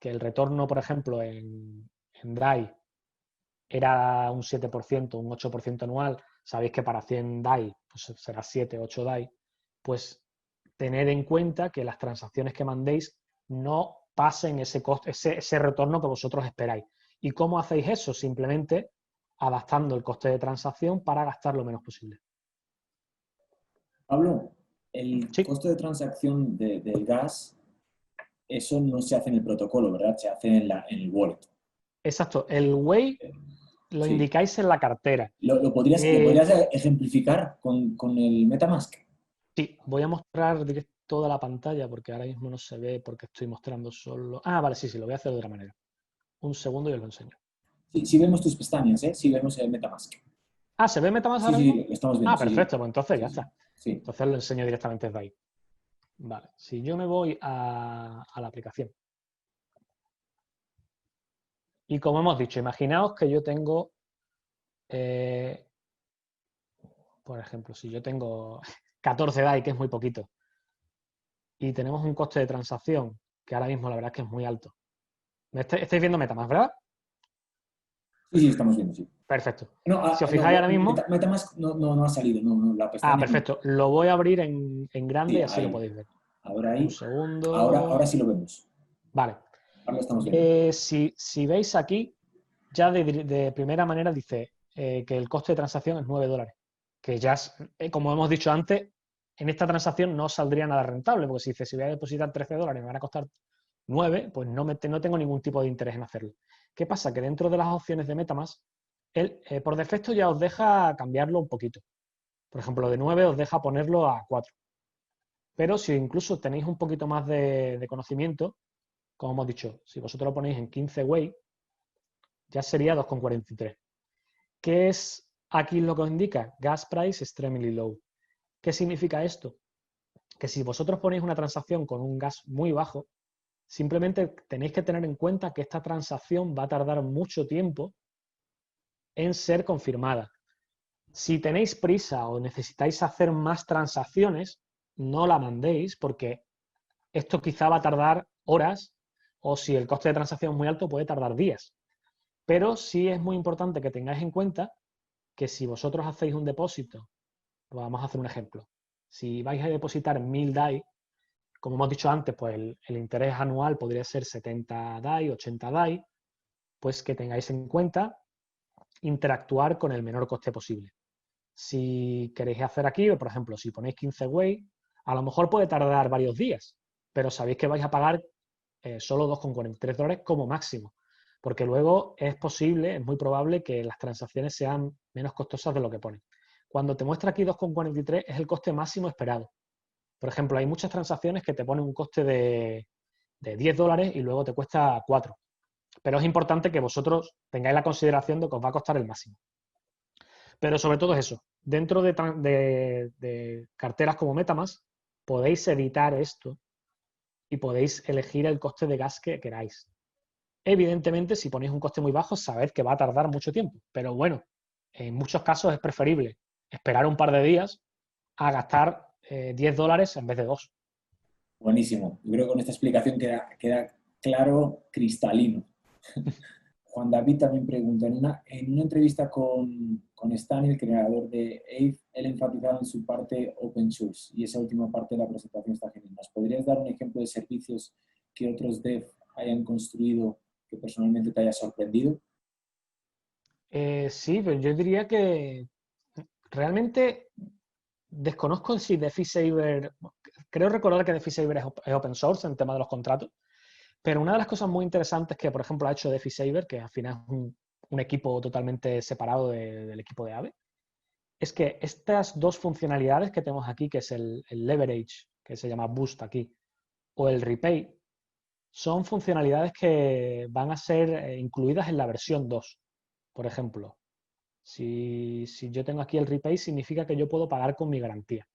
el retorno, por ejemplo, en DAI era un 7%, un 8% anual, sabéis que para 100 DAI pues será 7, 8 DAI, pues tened en cuenta que las transacciones que mandéis no pasen ese retorno que vosotros esperáis. ¿Y cómo hacéis eso? Simplemente adaptando el coste de transacción para gastar lo menos posible. Pablo, el Sí, coste de transacción del gas, eso no se hace en el protocolo, ¿verdad? Se hace en el wallet. exacto. El Wei lo Sí. indicáis en la cartera. ¿Lo podrías ejemplificar con el MetaMask? Sí, voy a mostrar toda la pantalla porque ahora mismo no se ve porque estoy mostrando solo... Ah, vale, sí, lo voy a hacer de otra manera. Un segundo y os lo enseño. Sí, sí vemos tus pestañas, ¿eh? Sí vemos el MetaMask. Ah, ¿se ve MetaMask Sí, ahora sí, mismo? lo estamos viendo, Ah, sí, sí. perfecto, pues entonces ya Sí, sí. está. Sí. Entonces lo enseño directamente desde ahí. Vale, si yo me voy a la aplicación. Y como hemos dicho, imaginaos que yo tengo, por ejemplo, si yo tengo 14 DAI, que es muy poquito, y tenemos un coste de transacción, que ahora mismo la verdad es que es muy alto. Estáis viendo MetaMask, ¿verdad? Sí, sí, estamos viendo, sí. Perfecto. No, Si os no, fijáis ahora mismo... MetaMask no ha salido, no, la Ah, pestaña no. perfecto. Lo voy a abrir en grande y Sí, así lo ahí. podéis ver. Ahora Un ahí. Ahora segundo. sí lo vemos. Vale. Ahora lo estamos viendo. Si veis aquí, ya de primera manera dice que el coste de transacción es $9. Que ya, como hemos dicho antes, en esta transacción no saldría nada rentable, porque si dice, si voy a depositar $13 me van a costar 9, pues no tengo ningún tipo de interés en hacerlo. ¿Qué pasa? Que dentro de las opciones de MetaMask, él por defecto ya os deja cambiarlo un poquito. Por ejemplo, de 9 os deja ponerlo a 4. Pero si incluso tenéis un poquito más de conocimiento, como hemos dicho, si vosotros lo ponéis en 15 Way, ya sería 2,43. ¿Qué es aquí lo que os indica? Gas price extremely low. ¿Qué significa esto? Que si vosotros ponéis una transacción con un gas muy bajo, simplemente tenéis que tener en cuenta que esta transacción va a tardar mucho tiempo en ser confirmada. Si tenéis prisa o necesitáis hacer más transacciones, no la mandéis porque esto quizá va a tardar horas o si el coste de transacción es muy alto puede tardar días. Pero sí es muy importante que tengáis en cuenta que si vosotros hacéis un depósito, vamos a hacer un ejemplo, si vais a depositar 1000 DAI, como hemos dicho antes, pues el interés anual podría ser 70 DAI, 80 DAI, pues que tengáis en cuenta interactuar con el menor coste posible. Si queréis hacer aquí, por ejemplo, si ponéis 15 Way, a lo mejor puede tardar varios días, pero sabéis que vais a pagar solo $2,43 como máximo, porque luego es posible, es muy probable que las transacciones sean menos costosas de lo que pone. Cuando te muestra aquí 2,43 es el coste máximo esperado. Por ejemplo, hay muchas transacciones que te ponen un coste de $10 y luego te cuesta 4. Pero es importante que vosotros tengáis la consideración de que os va a costar el máximo. Pero sobre todo es eso. Dentro de carteras como MetaMask podéis editar esto y podéis elegir el coste de gas que queráis. Evidentemente, si ponéis un coste muy bajo, sabed que va a tardar mucho tiempo. Pero bueno, en muchos casos es preferible esperar un par de días a gastar $10 en vez de 2. Buenísimo. Yo creo que con esta explicación queda claro, cristalino. Juan David también pregunta, en una entrevista con Stan, el creador de Aave, él enfatizaba en su parte open source y esa última parte de la presentación está genial. ¿Nos podrías dar un ejemplo de servicios que otros dev hayan construido que personalmente te haya sorprendido? Sí, pero yo diría que realmente desconozco si DeFi creo recordar que DeFi es open source en tema de los contratos, pero una de las cosas muy interesantes que, por ejemplo, ha hecho DeFi, que al final es un equipo totalmente separado del equipo de Aave, es que estas dos funcionalidades que tenemos aquí, que es el leverage, que se llama Boost aquí, o el repay, son funcionalidades que van a ser incluidas en la versión 2. Por ejemplo, si yo tengo aquí el repay, significa que yo puedo pagar con mi garantía.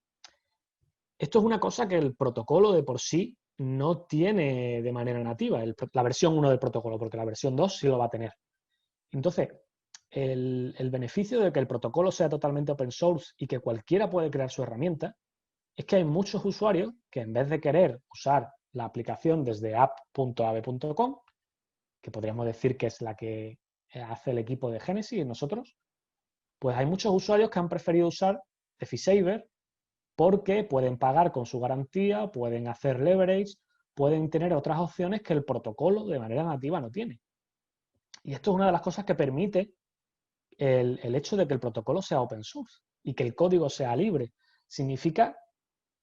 Esto es una cosa que el protocolo de por sí no tiene de manera nativa, la versión 1 del protocolo, porque la versión 2 sí lo va a tener. Entonces, el beneficio de que el protocolo sea totalmente open source y que cualquiera puede crear su herramienta es que hay muchos usuarios que en vez de querer usar la aplicación desde app.aave.com, que podríamos decir que es la que hace el equipo de Genesis y nosotros, pues hay muchos usuarios que han preferido usar DeFiSaver porque pueden pagar con su garantía, pueden hacer leverage, pueden tener otras opciones que el protocolo de manera nativa no tiene. Y esto es una de las cosas que permite el hecho de que el protocolo sea open source y que el código sea libre. Significa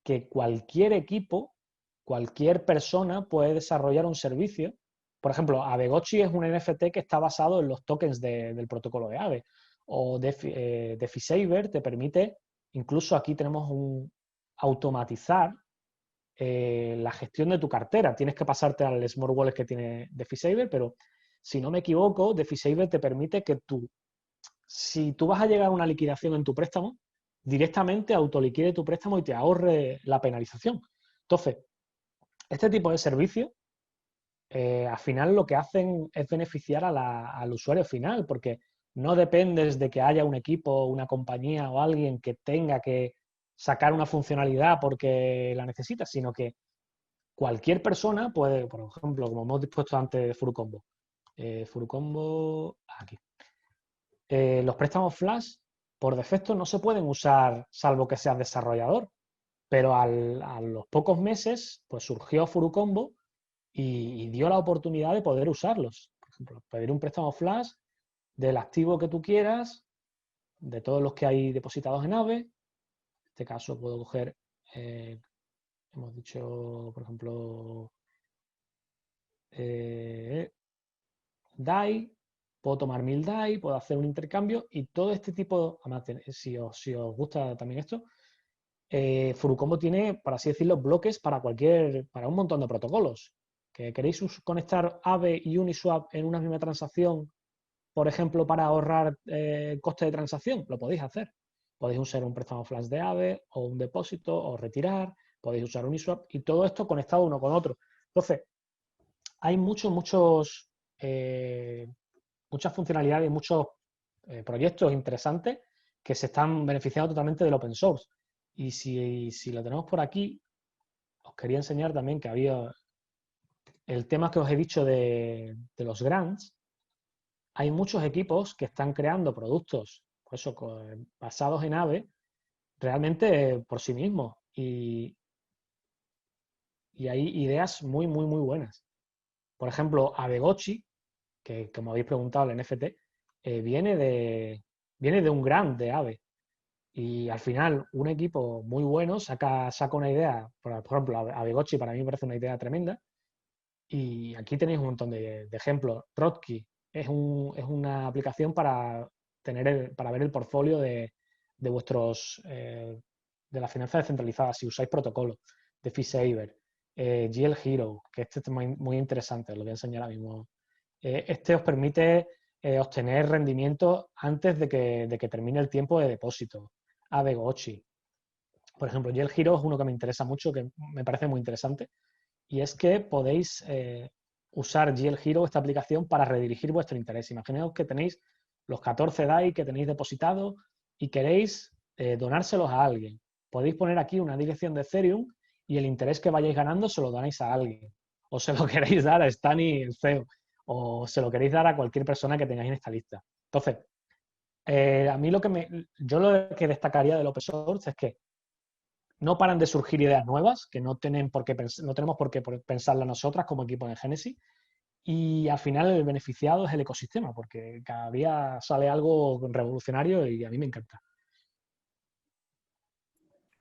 que cualquier equipo, cualquier persona puede desarrollar un servicio. Por ejemplo, Aavegotchi es un NFT que está basado en los tokens del protocolo de Aave. O DeFiSaver te permite, incluso aquí tenemos automatizar la gestión de tu cartera. Tienes que pasarte al Smart Wallet que tiene DeFiSaver, pero si no me equivoco, DeFiSaver te permite que si tú vas a llegar a una liquidación en tu préstamo, directamente autoliquide tu préstamo y te ahorre la penalización. Entonces, este tipo de servicios, al final lo que hacen es beneficiar al usuario final, porque no dependes de que haya un equipo, una compañía o alguien que tenga que sacar una funcionalidad porque la necesita, sino que cualquier persona puede, por ejemplo, como hemos dispuesto antes de Furucombo. Furucombo, aquí. Los préstamos flash, por defecto, no se pueden usar salvo que seas desarrollador, pero a los pocos meses pues surgió Furucombo y dio la oportunidad de poder usarlos. Por ejemplo, pedir un préstamo flash del activo que tú quieras, de todos los que hay depositados en Aave. En este caso puedo coger, hemos dicho, por ejemplo, DAI, puedo tomar 1000 DAI, puedo hacer un intercambio y todo este tipo, además, si os gusta también esto, Furucombo tiene, por así decirlo, bloques para un montón de protocolos. ¿Que queréis conectar Aave y Uniswap en una misma transacción, por ejemplo, para ahorrar coste de transacción? Lo podéis hacer. Podéis usar un préstamo flash de Aave o un depósito o retirar, podéis usar Uniswap y todo esto conectado uno con otro. Entonces, hay muchas funcionalidades y muchos proyectos interesantes que se están beneficiando totalmente del open source. Y si lo tenemos por aquí, os quería enseñar también que había el tema que os he dicho de los grants. Hay muchos equipos que están creando productos pues eso, basados en Aave realmente por sí mismos y hay ideas muy, muy, muy buenas. Por ejemplo, Aavegotchi, que como habéis preguntado, el NFT, viene de un grant de Aave. Y al final, un equipo muy bueno saca una idea, por ejemplo, Aavegotchi para mí me parece una idea tremenda. Y aquí tenéis un montón de ejemplos. Rodkey es una aplicación para ver el portfolio de vuestros de las finanzas descentralizadas si usáis protocolos de FeeSaver. GL Hero, que este es muy interesante, os lo voy a enseñar ahora mismo. Este os permite obtener rendimiento antes de que termine el tiempo de depósito. Aavegotchi. Por ejemplo, GL Hero es uno que me interesa mucho, que me parece muy interesante, y es que podéis usar GL Hero, esta aplicación, para redirigir vuestro interés. Imaginaos que tenéis los 14 DAI que tenéis depositados y queréis donárselos a alguien. Podéis poner aquí una dirección de Ethereum y el interés que vayáis ganando se lo donáis a alguien. O se lo queréis dar a Stani, el CEO, o se lo queréis dar a cualquier persona que tengáis en esta lista. Entonces, a mí yo lo que destacaría del open source es que no paran de surgir ideas nuevas que no tenemos por qué pensarlas nosotras como equipo de Genesis. Y al final el beneficiado es el ecosistema, porque cada día sale algo revolucionario y a mí me encanta.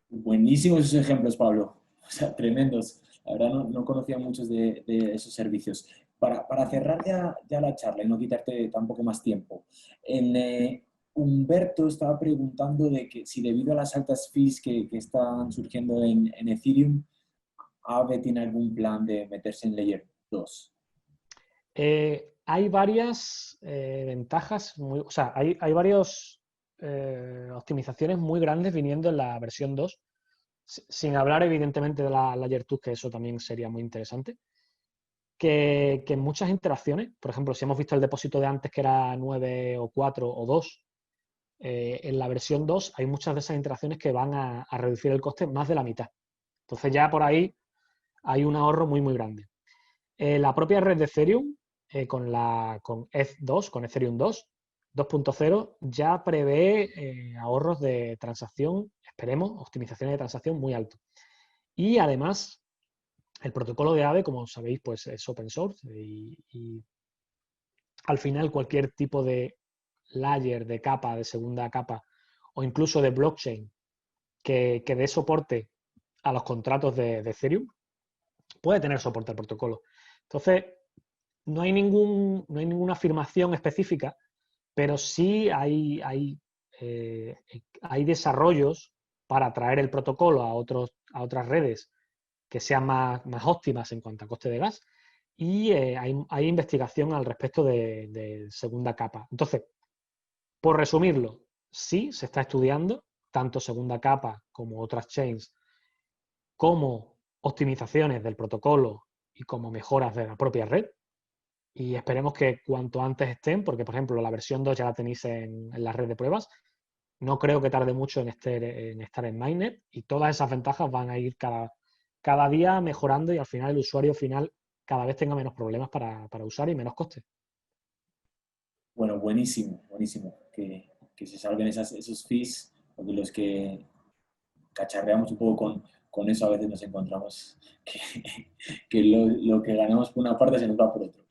Buenísimos esos ejemplos, Pablo. O sea, tremendos. La verdad no conocía muchos de esos servicios. Para cerrar ya la charla y no quitarte tampoco más tiempo, Humberto estaba preguntando de que si debido a las altas fees que están surgiendo en Ethereum, Aave tiene algún plan de meterse en Layer 2. Hay varias ventajas, o sea, hay varias optimizaciones muy grandes viniendo en la versión 2, sin hablar evidentemente de la Layer 2, que eso también sería muy interesante. Que en muchas interacciones, por ejemplo, si hemos visto el depósito de antes que era 9 o 4 o 2, en la versión 2 hay muchas de esas interacciones que van a reducir el coste más de la mitad. Entonces ya por ahí hay un ahorro muy, muy grande. La propia red de Ethereum, con ETH2, con Ethereum 2, 2.0, ya prevé ahorros de transacción, esperemos, optimizaciones de transacción muy altos. Y además, el protocolo de Aave, como sabéis, pues es open source y al final cualquier tipo de layer, de capa, de segunda capa o incluso de blockchain que dé soporte a los contratos de Ethereum puede tener soporte al protocolo. Entonces, no hay ninguna afirmación específica, pero sí hay desarrollos para traer el protocolo a otras redes que sean más óptimas en cuanto a coste de gas y hay investigación al respecto de segunda capa. Entonces, por resumirlo, sí se está estudiando tanto segunda capa como otras chains, como optimizaciones del protocolo y como mejoras de la propia red. Y esperemos que cuanto antes estén, porque por ejemplo la versión 2 ya la tenéis en la red de pruebas. No creo que tarde mucho en estar en Mainnet y todas esas ventajas van a ir cada día mejorando y al final el usuario final cada vez tenga menos problemas para usar y menos costes. Bueno, buenísimo, buenísimo. Que se salven esos fees, porque los que cacharreamos un poco con eso a veces nos encontramos que lo que ganamos por una parte se nos va por otro.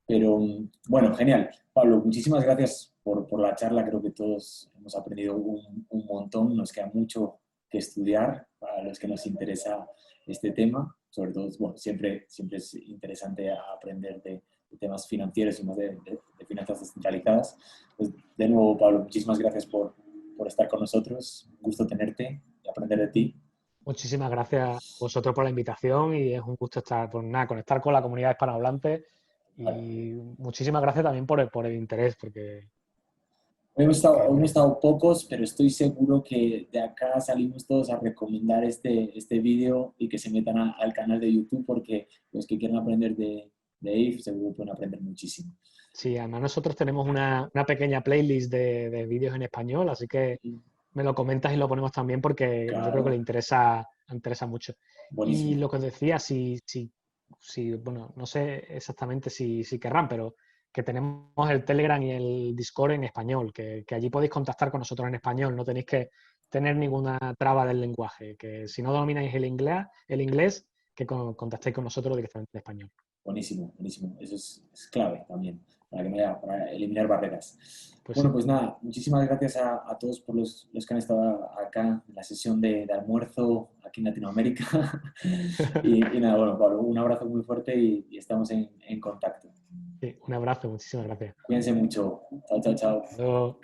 Pero bueno, genial. Pablo, muchísimas gracias por la charla. Creo que todos hemos aprendido un montón. Nos queda mucho que estudiar para los que nos interesa este tema. Sobre todo, bueno, siempre es interesante aprender de temas financieros y más de finanzas descentralizadas. Pues, de nuevo, Pablo, muchísimas gracias por estar con nosotros. Un gusto tenerte y aprender de ti. Muchísimas gracias a vosotros por la invitación y es un gusto estar, pues nada, conectar con la comunidad hispanohablante y muchísimas gracias también por el interés, porque Hoy hemos estado pocos, pero estoy seguro que de acá salimos todos a recomendar este vídeo y que se metan al canal de YouTube porque los que quieran aprender de IF seguro pueden aprender muchísimo. sí, además nosotros tenemos una pequeña playlist de vídeos en español, así que me lo comentas y lo ponemos también porque yo creo que Claro, le interesa mucho. Y buenísimo. lo que os decía, bueno, no sé exactamente si querrán, pero que tenemos el Telegram y el Discord en español, que allí podéis contactar con nosotros en español, no tenéis que tener ninguna traba del lenguaje, que si no domináis el inglés, que contactéis con nosotros directamente en español. Buenísimo, buenísimo. Eso es clave también para eliminar barreras. Pues Bueno, sí. pues nada, muchísimas gracias a todos por los que han estado acá en la sesión de almuerzo aquí en Latinoamérica. Y nada, bueno, Pablo, un abrazo muy fuerte y estamos en contacto. Sí, un abrazo, muchísimas gracias. Cuídense mucho. Chao, chao, chao. Hasta luego.